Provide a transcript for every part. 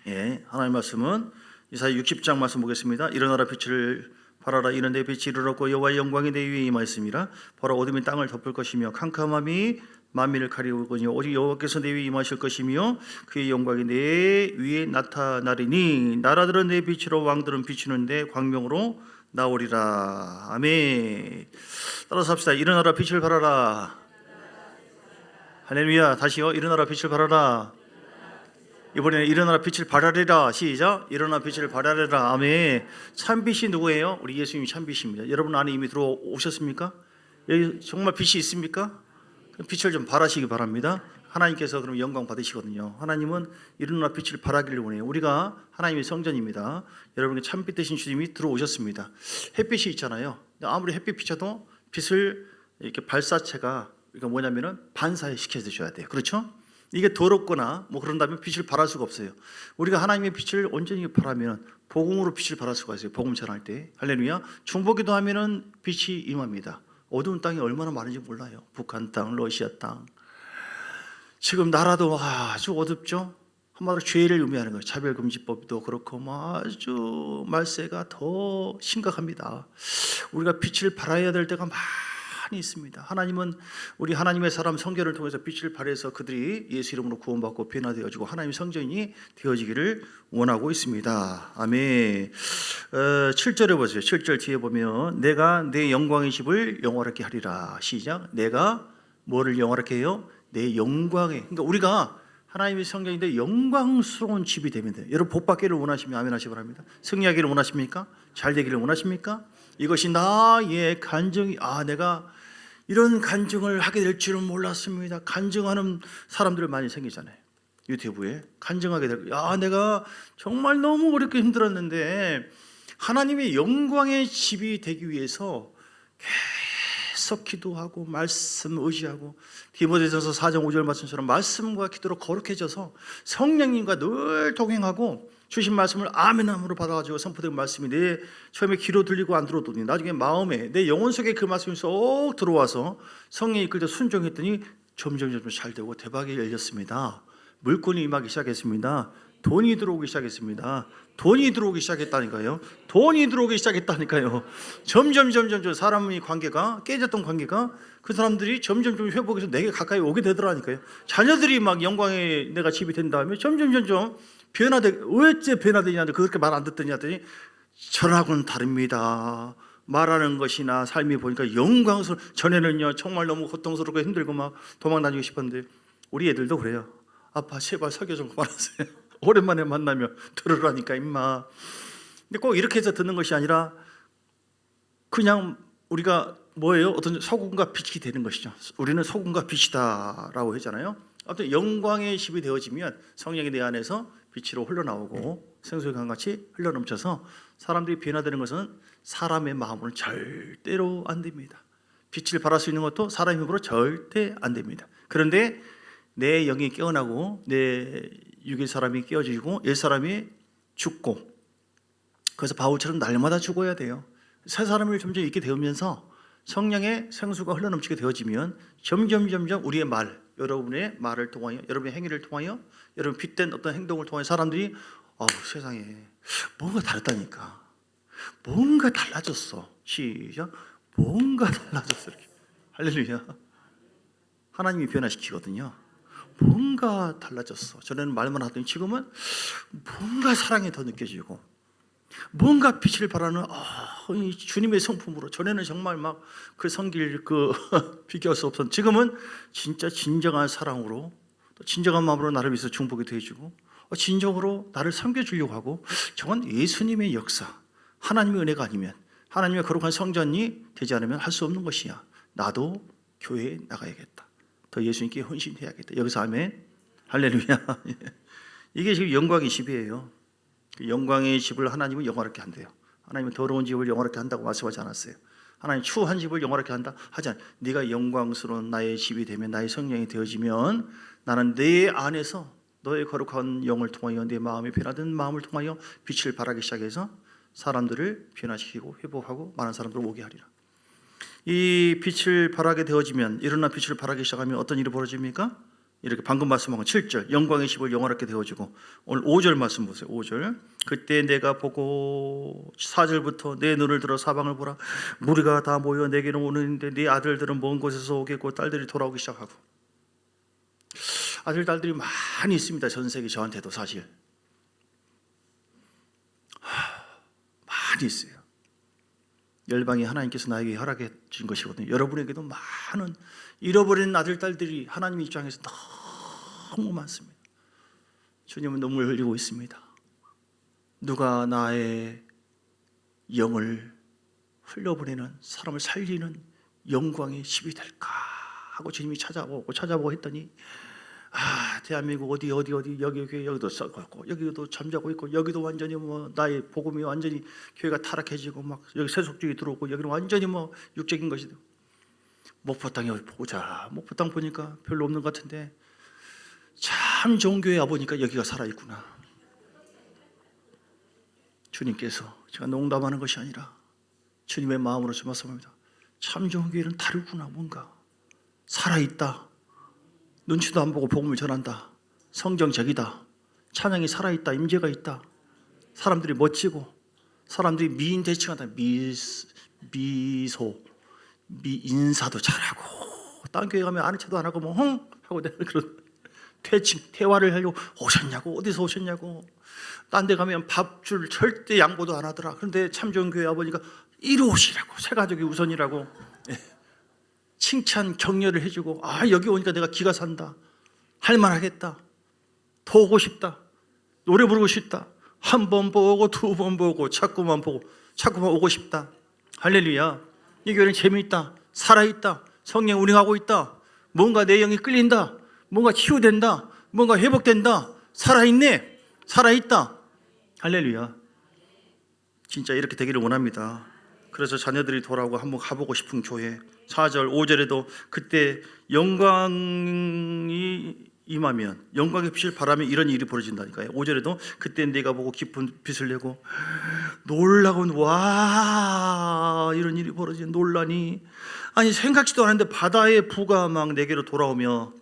예, 하나님 말씀은 이사야 60장 말씀 보겠습니다. 일어나라 빛을 발하라. 이는 내 빛이 이르렀고 여호와의 영광이 내 위에 임하였음이라. 보라, 어둠이 땅을 덮을 것이며 캄캄함이 만민을 가리우거니와 오직 여호와께서 내 위에 임하실 것이며 그의 영광이 내 위에 나타나리니. 나라들은 내 빛으로 왕들은 비추는데 광명으로 나오리라. 아멘. 따라서 합시다. 일어나라 빛을 발하라. 할렐루야. 다시요. 일어나라 빛을 발하라. 이번에는 일어나라 빛을 발하리라. 시작. 일어나 빛을 발하리라. 아멘. 참빛이 누구예요? 우리 예수님이 참빛입니다. 여러분 안에 이미 들어오셨습니까? 여기 정말 빛이 있습니까? 그럼 빛을 좀 발하시기 바랍니다. 하나님께서 그럼 영광 받으시거든요. 하나님은 일어나 빛을 발하기를 원해요. 우리가 하나님의 성전입니다. 여러분께 참빛 되신 주님이 들어오셨습니다. 햇빛이 있잖아요. 아무리 햇빛 비춰도 빛을 이렇게 발사체가 그러니까 뭐냐면은 반사에 시켜 주셔야 돼요. 그렇죠? 이게 더럽거나 뭐 그런다면 빛을 발할 수가 없어요. 우리가 하나님의 빛을 온전히 발하면 복음으로 빛을 발할 수가 있어요. 복음 전할 때. 할렐루야. 중보기도 하면은 빛이 임합니다. 어두운 땅이 얼마나 많은지 몰라요. 북한 땅, 러시아 땅. 지금 나라도 아주 어둡죠. 한마디로 죄를 의미하는 거예요. 차별금지법도 그렇고 아주 말세가 더 심각합니다. 우리가 빛을 발해야 될 때가 많이 있습니다. 하나님은 우리 하나님의 사람 성전을 통해서 빛을 발해서 그들이 예수 이름으로 구원받고 변화되어지고 하나님의 성전이 되어지기를 원하고 있습니다. 아멘. 7절에 보세요. 7절 뒤에 보면 내가 내 영광의 집을 영화롭게 하리라. 시작. 내가 뭐를 영화롭게 해요? 내 영광의, 그러니까 우리가 하나님의 성전인데 영광스러운 집이 되면 돼요. 여러분 복 받기를 원하시면 아멘 하시기 바랍니다. 승리하기를 원하십니까? 잘 되기를 원하십니까? 이것이 나의 간증이 내가 이런 간증을 하게 될 줄은 몰랐습니다. 간증하는 사람들 많이 생기잖아요. 유튜브에 간증하게 될 내가 정말 너무 어렵게 힘들었는데 하나님의 영광의 집이 되기 위해서 계속 기도하고 말씀 의지하고 디모데전서 4장 5절 말씀처럼 말씀과 기도로 거룩해져서 성령님과 늘 동행하고 주신 말씀을 아멘함으로 받아가지고 선포된 말씀이 내 처음에 귀로 들리고 안 들어오더니 나중에 마음에 내 영혼 속에 그 말씀이 쏙 들어와서 성령이 이끌 때 순종했더니 점점 잘 되고 대박이 열렸습니다. 물건이 임하기 시작했습니다. 돈이 들어오기 시작했습니다. 돈이 들어오기 시작했다니까요. 돈이 들어오기 시작했다니까요. 점점 사람의 관계가 깨졌던 관계가 그 사람들이 점점 회복해서 내게 가까이 오게 되더라니까요. 자녀들이 막 영광의 내가 집이 된 다음에 점점 변화되 왜 변화되냐는데 그렇게 말 안 듣더니 하더니 전하고는 다릅니다. 말하는 것이나 삶이 보니까 영광스러워. 전에는요 정말 너무 고통스럽고 힘들고 막 도망 다니고 싶었는데 우리 애들도 그래요. 아빠 제발 설교 좀 그만하세요. 오랜만에 만나면 들으라니까 임마. 근데 꼭 이렇게 해서 듣는 것이 아니라 그냥 우리가 뭐예요? 어떤 소금과 빛이 되는 것이죠. 우리는 소금과 빛이다라고 했잖아요. 아무튼 영광의 집이 되어지면 성령이 내 안에서 빛으로 흘러나오고 생수의 강같이 흘러넘쳐서 사람들이 변화되는 것은 사람의 마음으로는 절대로 안 됩니다. 빛을 발할 수 있는 것도 사람의 힘으로 절대 안 됩니다. 그런데 내 영이 깨어나고 내 육의 사람이 깨어지고 옛 사람이 죽고 그래서 바울처럼 날마다 죽어야 돼요. 새 사람을 점점 있게 되면서 성령의 생수가 흘러넘치게 되어지면 점점 우리의 말, 여러분의 말을 통하여 여러분의 행위를 통하여 여러분 빛된 어떤 행동을 통하여 사람들이 세상에 뭔가 다르다니까. 뭔가 달라졌어. 시작. 뭔가 달라졌어. 이렇게. 할렐루야. 하나님이 변화시키거든요. 뭔가 달라졌어. 전에는 말만 하더니 지금은 뭔가 사랑이 더 느껴지고 뭔가 빛을 발하는 주님의 성품으로 전에는 정말 막 그 성길 비교할 수 없었던 지금은 진짜 진정한 사랑으로 또 진정한 마음으로 나를 위해서 중보게 되어주고 진정으로 나를 섬겨주려고 하고 저건 예수님의 역사 하나님의 은혜가 아니면 하나님의 거룩한 성전이 되지 않으면 할 수 없는 것이야. 나도 교회에 나가야겠다. 더 예수님께 헌신해야겠다. 여기서 아멘. 할렐루야. 이게 지금 영광의 집이에요. 영광의 집을 하나님은 영화롭게 한대요. 하나님은 더러운 집을 영화롭게 한다고 말씀하지 않았어요. 하나님 추한 집을 영화롭게 한다 하지 않아요. 네가 영광스러운 나의 집이 되면 나의 성령이 되어지면 나는 내 안에서 너의 거룩한 영을 통하여 내 마음이 변화된 마음을 통하여 빛을 발하기 시작해서 사람들을 변화시키고 회복하고 많은 사람들을 오게 하리라. 이 빛을 발하게 되어지면 일어나 빛을 발하기 시작하면 어떤 일이 벌어집니까? 이렇게 방금 말씀한 건 7절 영광의 십을 영원하게 되어지고, 오늘 5절 말씀 보세요. 5절 그때 내가 보고 4절부터 내 눈을 들어 사방을 보라 무리가 다 모여 내게로 오는데 네 아들들은 먼 곳에서 오겠고 딸들이 돌아오기 시작하고. 아들 딸들이 많이 있습니다. 전 세계 저한테도 사실 많이 있어요. 열방이 하나님께서 나에게 허락해 주신 것이거든요. 여러분에게도 많은 잃어버린 아들 딸들이 하나님 입장에서 너무 많습니다. 주님은 눈물 흘리고 있습니다. 누가 나의 영을 흘려보내는, 사람을 살리는 영광의 십이 될까 하고 주님이 찾아보고 했더니, 대한민국 어디 여기 교회 여기도 썩었고 여기도 잠자고 있고 여기도 완전히 뭐 나의 복음이 완전히 교회가 타락해지고 막 여기 세속주의 들어오고 여기는 완전히 뭐 육적인 것이 되고. 목포 땅에 보자. 목포 땅 보니까 별로 없는 것 같은데 참 좋은 교회 와보니까 여기가 살아있구나. 주님께서, 제가 농담하는 것이 아니라 주님의 마음으로 좀 말씀합니다. 참 좋은 교회는 다르구나. 뭔가 살아있다. 눈치도 안 보고 복음을 전한다. 성경적이다. 찬양이 살아있다. 임재가 있다. 사람들이 멋지고 사람들이 미인 대칭하다. 인사도 잘하고, 딴 교회 가면 아는 척도 안 하고 뭐 하고 내가 그런 대화를 하려고 오셨냐고, 어디서 오셨냐고. 딴 데 가면 밥줄 절대 양보도 안 하더라. 그런데 참 좋은 교회 와보니까 이리 오시라고, 새 가족이 우선이라고 칭찬 격려를 해주고, 여기 오니까 내가 기가 산다. 할만하겠다. 더 오고 싶다. 노래 부르고 싶다. 한 번 보고 두 번 보고 자꾸만 오고 싶다. 할렐루야. 이 교회는 재미있다. 살아있다. 성령 운행하고 있다. 뭔가 내 영이 끌린다. 뭔가 치유된다. 뭔가 회복된다. 살아있네. 살아있다. 할렐루야. 진짜 이렇게 되기를 원합니다. 그래서 자녀들이 돌아오고 한번 가보고 싶은 교회. 4절 5절에도 그때 영광이 임하면, 영광의 빛을 바라면 이런 일이 벌어진다니까요. 5절에도 그때 내가 보고 깊은 빛을 내고 놀라운 이런 일이 벌어진 논란이, 아니 생각지도 않았는데 바다의 부가 막 내게로 돌아오며,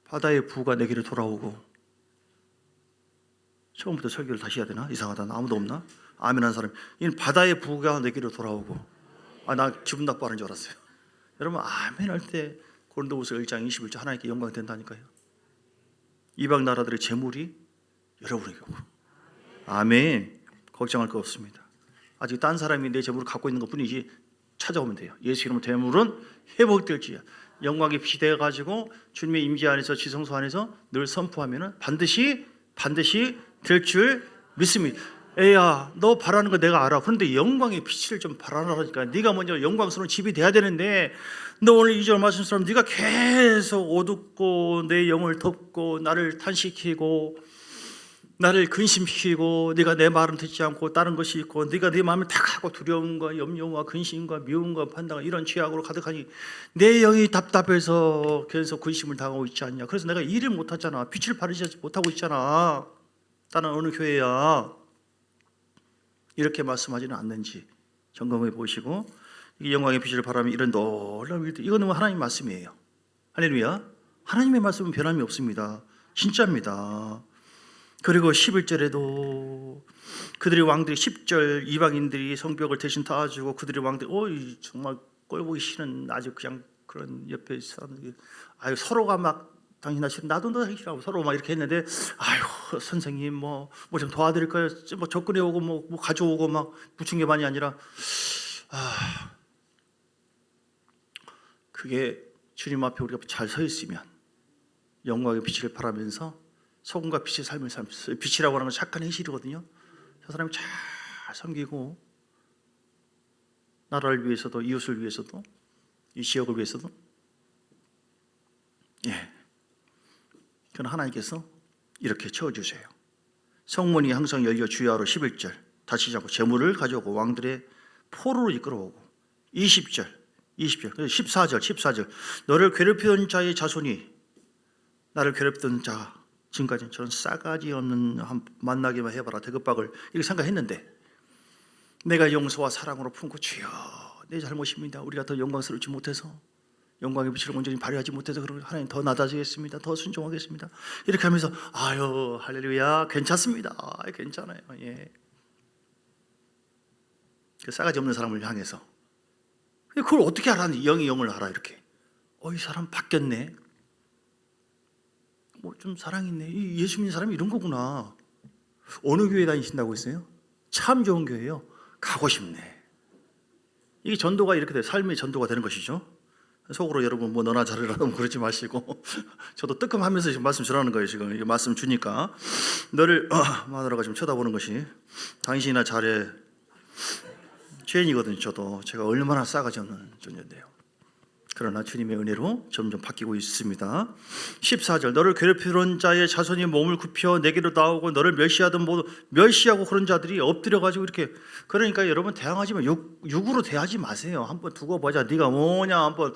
바다의 부가 내게로 돌아오고. 처음부터 설교를 다시 해야 되나? 이상하다. 아무도 없나? 아멘 하는 사람. 이는 바다의 부가 내게로 돌아오고. 나 기분 나빠하는 줄 알았어요. 여러분 아멘 할 때 고린도후서 1장 21절 하나님께 영광 된다니까요. 이방 나라들의 재물이 여러분에게 오고. 아멘. 걱정할 거 없습니다. 아직 딴 사람이 내 재물을 갖고 있는 것 뿐이지 찾아오면 돼요. 예수 이름으로 재물은 회복될지야. 영광의 빛이 되어가지고 주님의 임재 안에서, 지성소 안에서 늘 선포하면 반드시 될 줄 믿습니다. 애야, 너 바라는 거 내가 알아. 그런데 영광의 빛을 좀 바라라니까. 네가 먼저 영광스러운 집이 돼야 되는데, 너 오늘 2절 말씀처럼 네가 계속 어둡고 내 영을 덮고 나를 탄식시키고 나를 근심시키고, 네가 내 말은 듣지 않고 다른 것이 있고, 네가 네 마음을 탁하고 두려움과 염려와 근심과 미움과 판단과 이런 죄악으로 가득하니 내 영이 답답해서 계속 근심을 당하고 있지 않냐. 그래서 내가 일을 못하잖아. 빛을 발하지 못하고 있잖아. 나는 어느 교회야. 이렇게 말씀하지는 않는지 점검해 보시고, 이 영광의 빛을 바라면 이런 놀라운 일들, 이거는 하나님 말씀이에요. 할렐루야. 하나님의 말씀은 변함이 없습니다. 진짜입니다. 그리고 11절에도 그들의 왕들이, 10절 이방인들이 성벽을 대신 타주고 그들의 왕들이 정말 꼴보기 싫은 아주 그냥 그런 옆에 사람들이 서로가 막 당신나 싫은 나도 너 하기 싫어 서로 막 이렇게 했는데, 선생님 뭐 좀 도와드릴까요? 뭐 접근해 오고 뭐 가져오고 막 붙인 게 많이 아니라, 그게 주님 앞에 우리가 잘 서 있으면 영광의 빛을 바라면서 소금과 빛의 삶을 살면서, 빛이라고 하는 건 착한 행실이거든요. 저 사람이 잘 섬기고 나라를 위해서도, 이웃을 위해서도, 이 지역을 위해서도, 그건 하나님께서 이렇게 채워주세요. 성문이 항상 열려 주야로 11절 다시 잡고 재물을 가져오고 왕들의 포로로 이끌어오고. 20절 14절 너를 괴롭히던 자의 자손이, 나를 괴롭히던 자 지금까지 저런 싸가지 없는 만나기만 해봐라 대급박을, 이렇게 생각했는데 내가 용서와 사랑으로 품고 주여 내 잘못입니다. 우리가 더 영광스럽지 못해서, 영광의 빛을 온전히 발휘하지 못해서 그런 하나님 더 낮아지겠습니다. 더 순종하겠습니다. 이렇게 하면서 아유 할렐루야 괜찮습니다. 괜찮아요. 예. 그 싸가지 없는 사람을 향해서 그걸 어떻게 알아? 영이 영을 알아 이렇게. 이 사람 바뀌었네. 뭐 좀 사랑 있네. 예수 믿는 사람이 이런 거구나. 어느 교회 다니신다고 했어요? 참 좋은 교회요. 가고 싶네. 이게 전도가 이렇게 돼 삶의 전도가 되는 것이죠. 속으로 여러분 뭐 너나 잘해라 너무 그러지 마시고 저도 뜨끔하면서 지금 말씀 전하는 거예요. 지금 이 말씀 주니까 너를 마누라가 좀 쳐다보는 것이 당신이나 잘해. 죄인이거든요. 저도 제가 얼마나 싸가지 없는 존재인데요. 그러나 주님의 은혜로 점점 바뀌고 있습니다. 14절 너를 괴롭히는 자의 자손이 몸을 굽혀 내게로 나오고 너를 멸시하던 모두 멸시하고 그런 자들이 엎드려가지고 이렇게. 그러니까 여러분 대항하지만 육으로 대하지 마세요. 한번 두고 보자. 네가 뭐냐 한번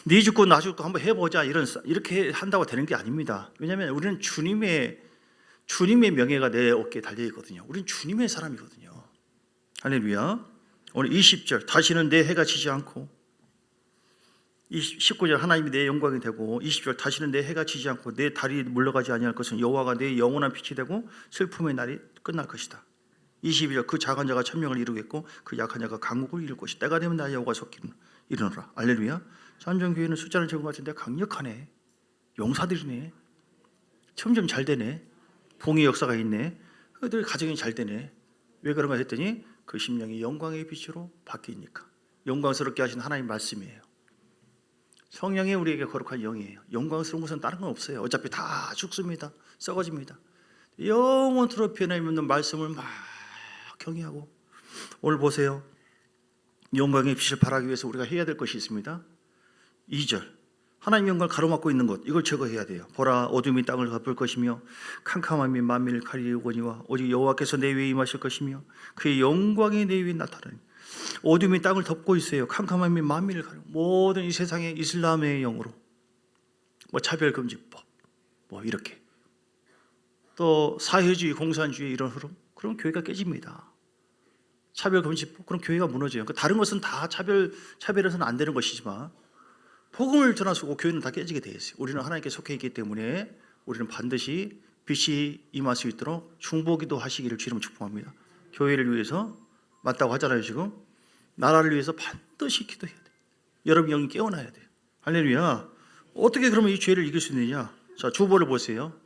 네 죽고 나 죽고 한번 해보자. 이렇게 한다고 되는 게 아닙니다. 왜냐하면 우리는 주님의 명예가 내 어깨에 달려 있거든요. 우리는 주님의 사람이거든요. 할렐루야. 오늘 20절 다시는 내 해가 지지 않고 19절 하나님이 내 영광이 되고 20절 다시는 내 해가 지지 않고 내 달이 물러가지 아니할 것은 여호와가 내 영원한 빛이 되고 슬픔의 날이 끝날 것이다. 22절 그 작은 자가 천명을 이루겠고 그 약한 자가 강국을 이룰 것이 때가 되면 나 여호와가 속기는 이르노라. 알렐루야. 산정교회는 숫자는 적은 것 같은데 강력하네. 용사들이네. 점점 잘 되네. 봉의 역사가 있네. 그들 가정이 잘 되네. 왜 그런가 했더니 그 심령이 영광의 빛으로 바뀌니까. 영광스럽게 하신 하나님 말씀이에요. 성령이 우리에게 거룩한 영이에요. 영광스러운 것은 다른 건 없어요. 어차피 다 죽습니다. 썩어집니다. 영원토록 변함없는 말씀을 막 경외하고. 오늘 보세요. 영광의 빛을 발하기 위해서 우리가 해야 될 것이 있습니다. 2절 하나님 영광을 가로막고 있는 것 이걸 제거해야 돼요. 보라 어둠이 땅을 덮을 것이며 캄캄함이 만민을 가리우거니와 오직 여호와께서 내 위에 임하실 것이며 그의 영광이 내 위에 나타나니. 어둠이 땅을 덮고 있어요. 캄캄함이 만민을 가리고 모든 이 세상의 이슬람의 영으로 뭐 차별금지법 뭐 이렇게 또 사회주의 공산주의 이런 흐름 그럼 교회가 깨집니다. 차별금지법 그럼 교회가 무너져요. 다른 것은 다 차별해서는 안 되는 것이지만 복음을 전하시고 교회는 다 깨지게 되어 있어요. 우리는 하나님께 속해 있기 때문에 우리는 반드시 빛이 임할 수 있도록 중보기도 하시기를 주님 축복합니다. 교회를 위해서 맞다고 하잖아요. 지금 나라를 위해서 반드시 기도해야 돼요. 여러분 영이 깨어나야 돼요. 할렐루야. 어떻게 그러면 이 죄를 이길 수 있느냐? 자, 주보를 보세요.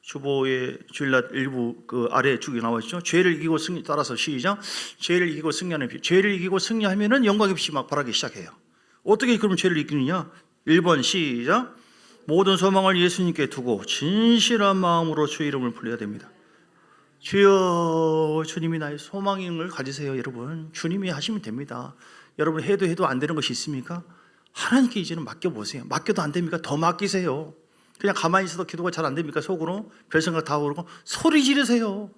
주보의 주일날 일부 그 아래 쭉이 나와 있죠. 죄를 이기고 승리 따라서 시작. 죄를 이기고 승리하는 빛. 죄를 이기고 승리하면은 영광의 빛이 막 발하기 시작해요. 어떻게 그러면 죄를 이기느냐? 1번 시작. 모든 소망을 예수님께 두고 진실한 마음으로 주의 이름을 불러야 됩니다. 주여 주님이 나의 소망인 걸 가지세요. 여러분 주님이 하시면 됩니다. 여러분 해도 안 되는 것이 있습니까? 하나님께 이제는 맡겨보세요. 맡겨도 안 됩니까? 더 맡기세요. 그냥 가만히 있어도 기도가 잘 안 됩니까? 속으로 별생각 다 오르고 소리 지르세요.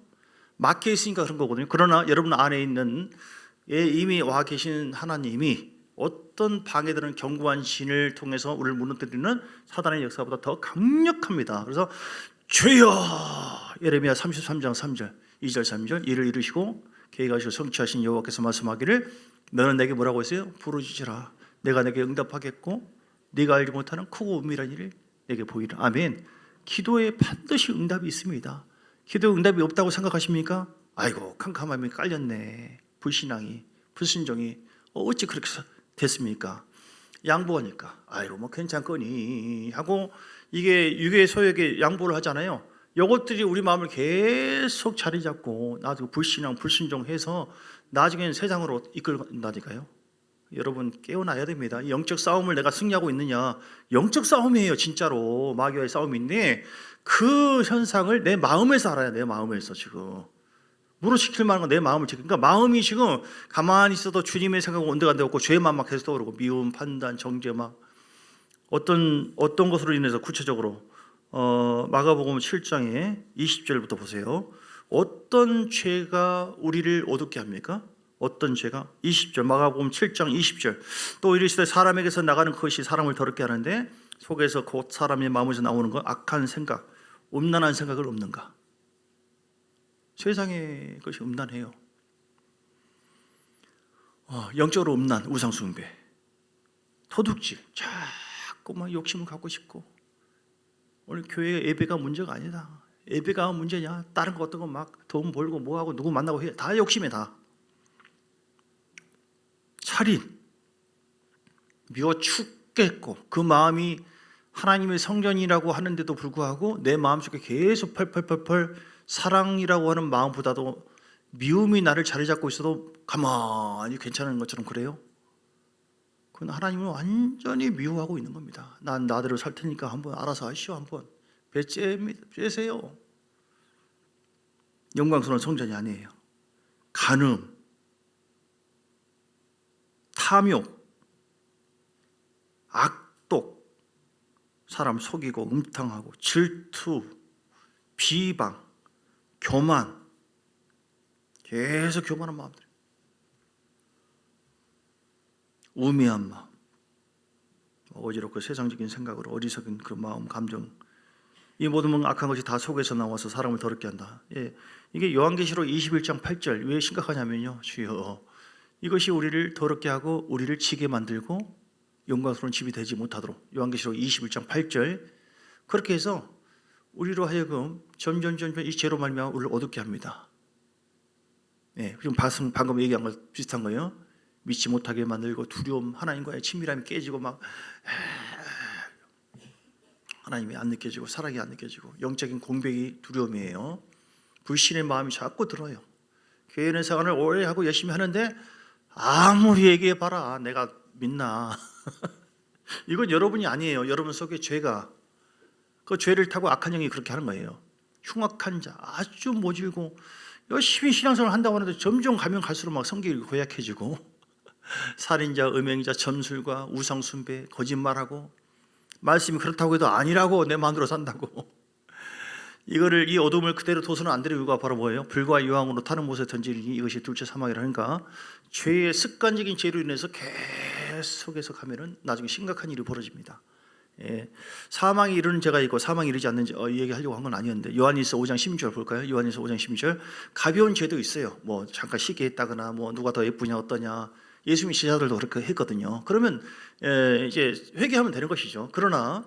맡겨 있으니까 그런 거거든요. 그러나 여러분 안에 있는 이미 와 계신 하나님이 어떤 방해들은 견고한 신을 통해서 우리를 무너뜨리는 사단의 역사보다 더 강력합니다. 그래서 주여 예레미야 33장 3절 2절 3절 이를 이루시고 계획하시고 성취하신 여호와께서 말씀하기를 너는 내게 뭐라고 했어요? 부르짖으라 내가 내게 응답하겠고 네가 알지 못하는 크고 은밀한 일을 내게 보이라. 아멘. 기도에 반드시 응답이 있습니다. 기도에 응답이 없다고 생각하십니까? 아이고 캄캄함이 깔렸네. 불신앙이 불순종이 어찌 그렇게 됐습니까? 양보하니까 아이고 뭐 괜찮거니 하고 이게 유괴 소욕에 양보를 하잖아요. 이것들이 우리 마음을 계속 자리 잡고 나도 불신앙 불순종해서 나중에는 세상으로 이끌어간다니까요. 여러분 깨어나야 됩니다. 영적 싸움을 내가 승리하고 있느냐? 영적 싸움이에요. 진짜로 마귀와의 싸움인데 그 현상을 내 마음에서 알아야 내 마음에서 지금 무릇시킬 만한 건 내 마음을 지금 그러니까 마음이 지금 가만히 있어도 주님의 생각은 온데간데 없고 죄만 막 계속 떠오르고 미움, 판단, 정죄 막 어떤 것으로 인해서 구체적으로 마가복음 7장에 20절부터 보세요. 어떤 죄가 우리를 어둡게 합니까? 어떤 죄가? 20절 마가복음 7장 20절 또 이르시되 사람에게서 나가는 것이 사람을 더럽게 하는데 속에서 곧 사람의 마음에서 나오는 것 악한 생각, 음란한 생각을 없는가? 세상의 것이 음란해요. 영적으로 음란, 우상숭배, 도둑질, 자꾸 막 욕심을 갖고 싶고. 오늘 교회 예배가 문제가 아니다. 예배가 문제냐? 다른 거 어떤 거 막 돈 벌고 뭐하고 누구 만나고 해. 다 욕심에 다. 살인, 미워 죽겠고 그 마음이 하나님의 성전이라고 하는데도 불구하고 내 마음속에 계속 펄펄펄펄 사랑이라고 하는 마음보다도 미움이 나를 자리 잡고 있어도 가만히 괜찮은 것처럼 그래요? 그건 하나님을 완전히 미워하고 있는 겁니다. 난 나대로 살 테니까 한번 알아서 하시오. 한번 빼세요. 영광스러운 성전이 아니에요. 간음, 탐욕, 악독, 사람 속이고 음탕하고 질투, 비방, 교만, 계속 교만한 마음들, 우매한 마음, 어지럽고 세상적인 생각으로 어리석은 그 마음, 감정, 이 모든 악한 것이 다 속에서 나와서 사람을 더럽게 한다. 이게 요한계시록 21장 8절 왜 심각하냐면요, 주여, 이것이 우리를 더럽게 하고 우리를 지게 만들고 영광스러운 집이 되지 못하도록. 요한계시록 21장 8절. 그렇게 해서 우리로 하여금 점점 이 죄로 말미암아 우리를 어둡게 합니다. 지금 방금 얘기한 거 비슷한 거예요. 믿지 못하게 만들고 두려움, 하나님과의 친밀함이 깨지고 막 하나님이 안 느껴지고 사랑이 안 느껴지고 영적인 공백이 두려움이에요. 불신의 마음이 자꾸 들어요. 교회는 생활을 오래 하고 열심히 하는데 아무리 얘기해봐라 내가 믿나. 이건 여러분이 아니에요. 여러분 속에 죄가, 그 죄를 타고 악한 영이 그렇게 하는 거예요. 흉악한 자, 아주 모질고 열심히 신앙생활을 한다고 하는데 점점 가면 갈수록 막 성격이 고약해지고 살인자, 음행자, 점술과 우상숭배, 거짓말하고 말씀이 그렇다고 해도 아니라고 내 마음대로 산다고. 이 어둠을 그대로 둬서는 안 되는 이유가 바로 뭐예요? 불과 유황으로 타는 못에 던지니 이것이 둘째 사망이라 하니까 죄의 습관적인 죄로 인해서 계속해서 가면은 나중에 심각한 일이 벌어집니다. 사망이 이르는 죄가 있고 사망이 이르지 않는 죄, 이 얘기하려고 한 건 아니었는데 요한일서 5장 16절 볼까요? 요한일서 5장 16절. 가벼운 죄도 있어요. 뭐 잠깐 쉬게 했다거나 뭐 누가 더 예쁘냐 어떠냐. 예수님 제자들도 그렇게 했거든요. 그러면 이제 회개하면 되는 것이죠. 그러나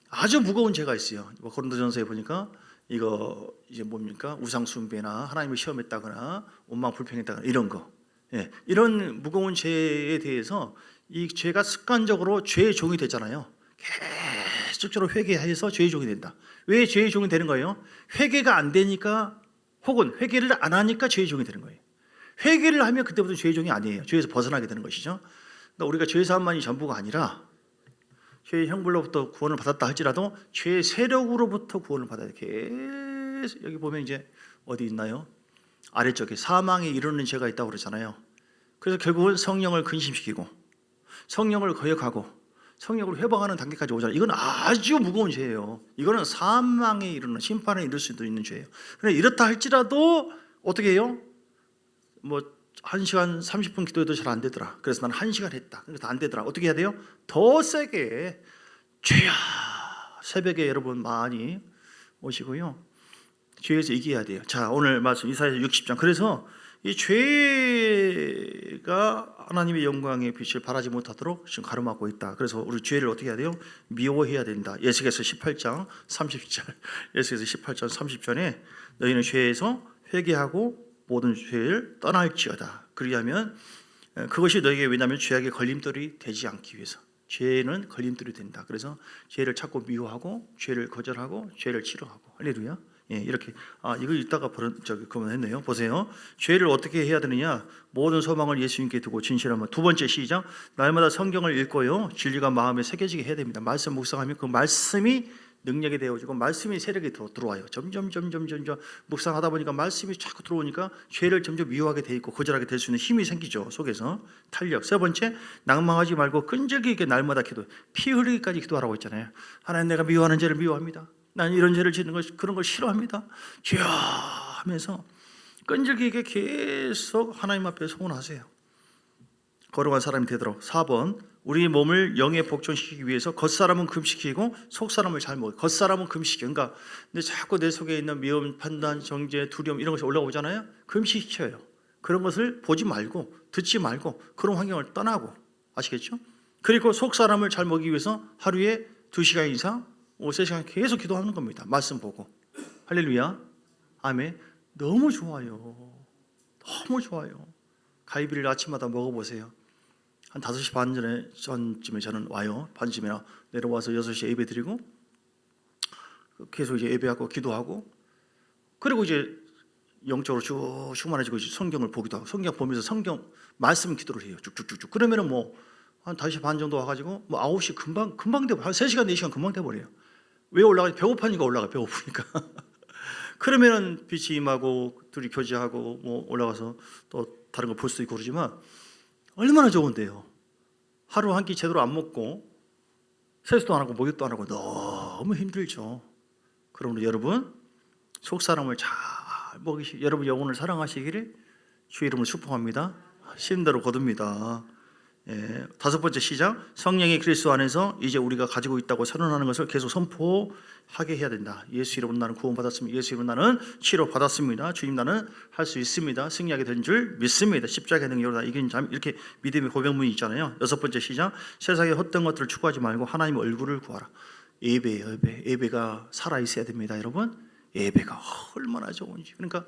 아주 무거운 죄가 있어요. 고린도전서에 보니까 이거 이제 뭡니까? 우상숭배나 하나님을 시험했다거나 원망불평했다거나 이런 거. 이런 무거운 죄에 대해서 이 죄가 습관적으로 죄의 종이 되잖아요. 계속적으로 회개해서 죄의 종이 된다. 왜 죄의 종이 되는 거예요? 회개가 안 되니까, 혹은 회개를 안 하니까 죄의 종이 되는 거예요. 회개를 하면 그때부터 죄의 종이 아니에요. 죄에서 벗어나게 되는 것이죠. 그러니까 우리가 죄 사함만이 전부가 아니라 죄의 형벌로부터 구원을 받았다 할지라도 죄의 세력으로부터 구원을 받아야 돼요. 계속 여기 보면 이제 어디 있나요? 아래쪽에 사망에 이르는 죄가 있다고 그러잖아요. 그래서 결국은 성령을 근심시키고 성령을 거역하고 성령을 회방하는 단계까지 오잖아요. 이건 아주 무거운 죄예요. 이거는 사망에 이르는, 심판에 이를 수도 있는 죄예요. 그런데 이렇다 할지라도 어떻게 해요? 뭐 1시간 30분 기도해도 잘 안 되더라. 그래서 나는 1시간 했다. 그래서 안 되더라. 어떻게 해야 돼요? 더 세게 죄야. 새벽에 여러분 많이 오시고요. 죄에서 이겨야 돼요. 자, 오늘 말씀 이사야 60장. 그래서 이 죄가 하나님의 영광의 빛을 발하지 못하도록 지금 가로막고 있다. 그래서 우리 죄를 어떻게 해야 돼요? 미워해야 된다. 예수께서 18장 30절. 예수께서 18장 30절에 너희는 죄에서 회개하고 모든 죄를 떠날지어다. 그리하면 그것이 너에게, 왜냐하면 죄악의 걸림돌이 되지 않기 위해서. 죄는 걸림돌이 된다. 그래서 죄를 찾고 미워하고 죄를 거절하고 죄를 치료하고. 할렐루야. 이렇게 이거 읽다가 그만했네요. 보세요. 죄를 어떻게 해야 되느냐? 모든 소망을 예수님께 두고 진실하면. 두 번째 시작. 날마다 성경을 읽고요. 진리가 마음에 새겨지게 해야 됩니다. 말씀 묵상하면 그 말씀이 능력이 되어지고 말씀이 세력이 들어와요. 점점 묵상하다 보니까 말씀이 자꾸 들어오니까 죄를 점점 미워하게 돼 있고 거절하게 될 수 있는 힘이 생기죠. 속에서 탄력. 세 번째, 낭망하지 말고 끈질기 있게 날마다 기도. 피 흘리기까지 기도하라고 했잖아요. 하나님, 내가 미워하는 죄를 미워합니다. 난 이런 죄를 짓는 것, 그런 걸 싫어합니다. 죄야 하면서 끈질기 있게 계속 하나님 앞에 소원하세요. 거룩한 사람이 되도록. 4번, 우리 몸을 영에 복종시키기 위해서 겉사람은 금시키고 속사람을 잘 먹어요. 겉사람은 금시켜. 그러니까 근데 자꾸 내 속에 있는 미움, 판단, 정죄, 두려움 이런 것이 올라오잖아요. 금시켜요. 그런 것을 보지 말고 듣지 말고 그런 환경을 떠나고, 아시겠죠? 그리고 속 사람을 잘 먹이기 위해서 하루에 2시간 이상 3시간 계속 기도하는 겁니다. 말씀 보고. 할렐루야. 아멘. 너무 좋아요. 너무 좋아요. 갈비를 아침마다 먹어보세요. 한 5시 반 전쯤에 저는 와요. 반쯤이나 내려와서 6시에 예배 드리고 계속 이제 예배하고 기도하고, 그리고 이제 영적으로 쭉 충만해지고 성경을 보기도 하고, 성경 보면서 성경 말씀 기도를 해요. 쭉쭉쭉쭉. 그러면은 뭐 한 5시 반 정도 와가지고 뭐 9시 금방 돼버려. 한 3시간 4시간 금방 돼버려요. 왜 올라가지? 배고파니까 올라가. 배고프니까. 그러면은 빛이 임하고 둘이 교제하고 뭐 올라가서 또 다른 거 볼 수도 있고 그러지만 얼마나 좋은데요. 하루 한 끼 제대로 안 먹고 세수도 안 하고 목욕도 안 하고 너무 힘들죠. 그러므로 여러분 속 사람을 잘 먹이시, 여러분 영혼을 사랑하시기를 주 이름으로 축복합니다. 심대로 거둡니다. 5번째 시작. 성령이 그리스도 안에서 이제 우리가 가지고 있다고 선언하는 것을 계속 선포하게 해야 된다. 예수 이름으로 나는 구원받았습니다. 예수 이름으로 나는 치료받았습니다. 주님 나는 할 수 있습니다. 승리하게 된 줄 믿습니다. 십자가의 능력으로 다 이긴 자임. 이렇게 믿음의 고백문이 있잖아요. 6번째 시작. 세상의 헛된 것들을 추구하지 말고 하나님의 얼굴을 구하라. 예배예요. 예배가 살아있어야 됩니다. 여러분 예배가 얼마나 좋은지. 그러니까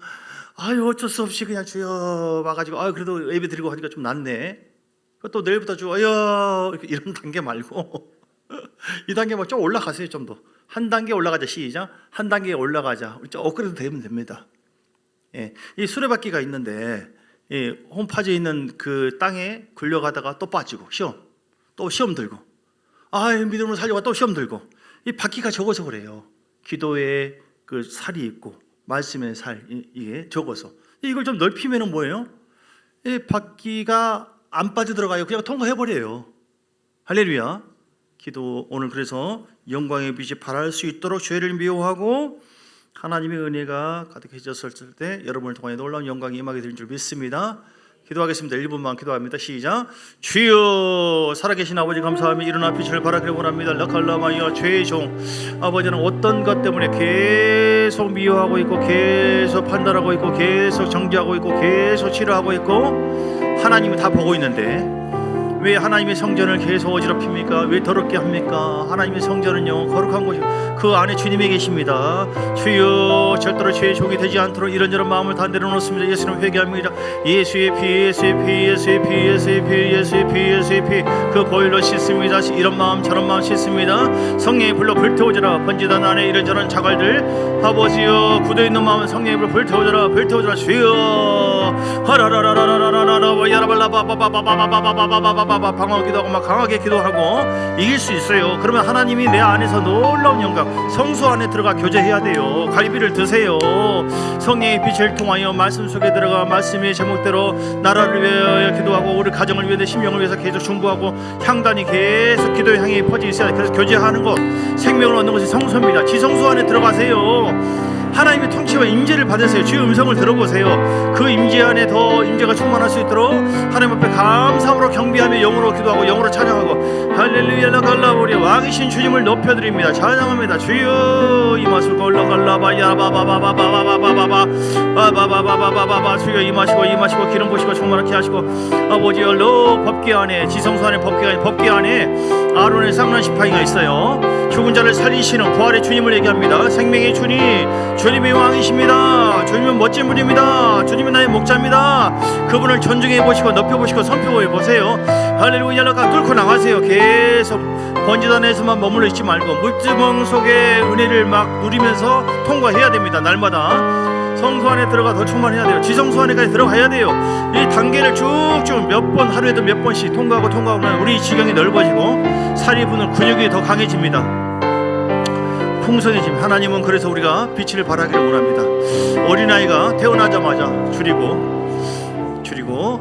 어쩔 수 없이 그냥 주여 와가지고 그래도 예배 드리고 하니까 좀 낫네. 또 내일부터 주여 이런 단계 말고 이 단계 막 좀 올라가세요. 좀 더 한 단계 올라가자. 시작. 한 단계 올라가자. 우리 좀 업그레이드 되면 됩니다. 이 수레바퀴가 있는데 홈파지에 있는 그 땅에 굴려가다가 또 빠지고 또 시험 들고 믿음으로 살려고 또 시험 들고, 이 바퀴가 적어서 그래요. 기도에 그 살이 있고 말씀의 살 이게 적어서 이걸 좀 넓히면은 뭐예요? 이 바퀴가 안 빠져들어가요. 그냥 통과해버려요. 할렐루야. 기도 오늘 그래서 영광의 빛이 발할 수 있도록 죄를 미워하고 하나님의 은혜가 가득해졌을 때 여러분을 통하여 놀라운 영광이 임하게 될 줄 믿습니다. 기도하겠습니다. 1분만 기도합니다. 시작. 주여 살아계신 아버지 감사하며 일어나 빛을 발하기를 원합니다. 라칼라마이어 죄의 종 아버지는 어떤 것 때문에 계속 미워하고 있고 계속 판단하고 있고 계속 정죄하고 있고 계속 치료하고 있고 하나님이 다 보고 있는데 왜 하나님의 성전을 계속 어지럽힙니까? 왜 더럽게 합니까? 하나님의 성전은요 거룩한 곳이 그 안에 주님이 계십니다. 주여 절대로 죄의 종이 되지 않도록 이런저런 마음을 다 내려놓습니다. 예수님 회개합니다. 예수의 피 예수의 피 예수의 피 예수의 피 예수의 피 예수의 피 그 보혈로 씻습니다. 이런 마음 저런 마음 씻습니다. 성령의 불로 불태워져라. 번지단 안에 이런저런 자갈들 아버지여 굳어있는 마음은 성령의 불로 불태워져라. 불태워져라. 주여 하라라라라라라라라 야라발라바바바바바바바바바바바바 방어기도 하고 막 강하게 기도하고 이길 수 있어요. 그러면 하나님이 내 안에서 놀라운 영광 성수 안에 들어가 교제해야 돼요. 갈비를 드세요. 성령의 빛을 통하여 말씀 속에 들어가 말씀의 제목대로 나라를 위하여 기도하고 우리 가정을 위해 내 심령을 위해서 계속 중보하고 향단이 계속 기도의 향이 퍼져 있어야 돼. 그래서 교제하는 것 생명을 얻는 것이 성소입니다. 지성소 안에 들어가세요. 하나님의 통치와 임재를 받으세요. 주의 음성을 들어보세요. 그 임재 안에 더 임재가 충만할 수 있도록 하나님 앞에 감사함으로 경배하며 영으로 기도하고 영으로 찬양하고 할렐루야 라갈라보리 왕이신 주님을 높여드립니다. 찬양합니다. 주여 임하시고 올라갈라바야 바바바바바바바바바바바바바바바바 주여 임하시고 기름 부시고 충만하게 하시고 아버지 얼로 법궤 안에 지성소 안에 법궤 안에 아론의 쌍난 지팡이가 있어요. 죽은 자를 살리시는 부활의 주님을 얘기합니다. 생명의 주님이 왕이십니다. 주님은 멋진 분입니다. 주님은 나의 목자입니다. 그분을 존중해 보시고 높여 보시고 선포해 보세요. 할렐루야가 뚫고 나가세요. 계속 번지단에서만 머물러 있지 말고 물두멍 속에 은혜를 막 누리면서 통과해야 됩니다. 날마다 성소 안에 들어가 더 충만해야 돼요. 지성소 안에까지 들어가야 돼요. 이 단계를 쭉쭉 몇 번 하루에도 몇 번씩 통과하고 우리 지경이 넓어지고 살이 부는 근육이 더 강해집니다. 풍성해짐. 하나님은 그래서 우리가 빛을 발하기를 원합니다. 어린아이가 태어나자마자 줄이고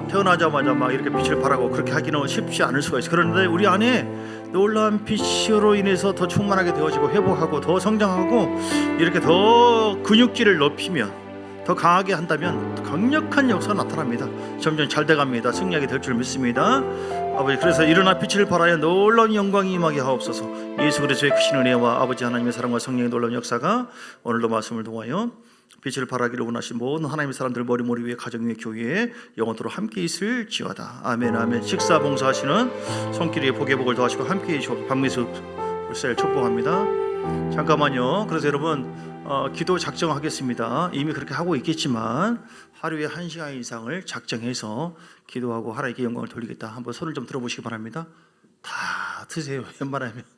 태어나자마자 막 이렇게 빛을 발하고 그렇게 하기는 쉽지 않을 수가 있어요. 그런데 우리 안에 놀라운 빛으로 인해서 더 충만하게 되어지고 회복하고 더 성장하고 이렇게 더 근육질을 높이면 더 강하게 한다면 강력한 역사가 나타납니다. 점점 잘 돼갑니다. 승리하게 될 줄 믿습니다. 아버지 그래서 일어나 빛을 발하여 놀라운 영광이 임하게 하옵소서. 예수 그리스도의 크신 은혜와 아버지 하나님의 사랑과 성령의 놀라운 역사가 오늘도 말씀을 통하여 빛을 발하기를 원하신 모든 하나님의 사람들 머리 위에 가정 위에 교회에 영원토록 함께 있을지어다. 아멘 아멘. 식사 봉사하시는 손길이 복의 복을 더하시고 함께 해주시옵소서. 박미수 불사를 축복합니다. 잠깐만요. 그래서 여러분 기도 작정하겠습니다. 이미 그렇게 하고 있겠지만 하루에 1시간 이상을 작정해서 기도하고 하나님께 영광을 돌리겠다. 한번 손을 좀 들어보시기 바랍니다. 다 드세요. 웬만하면.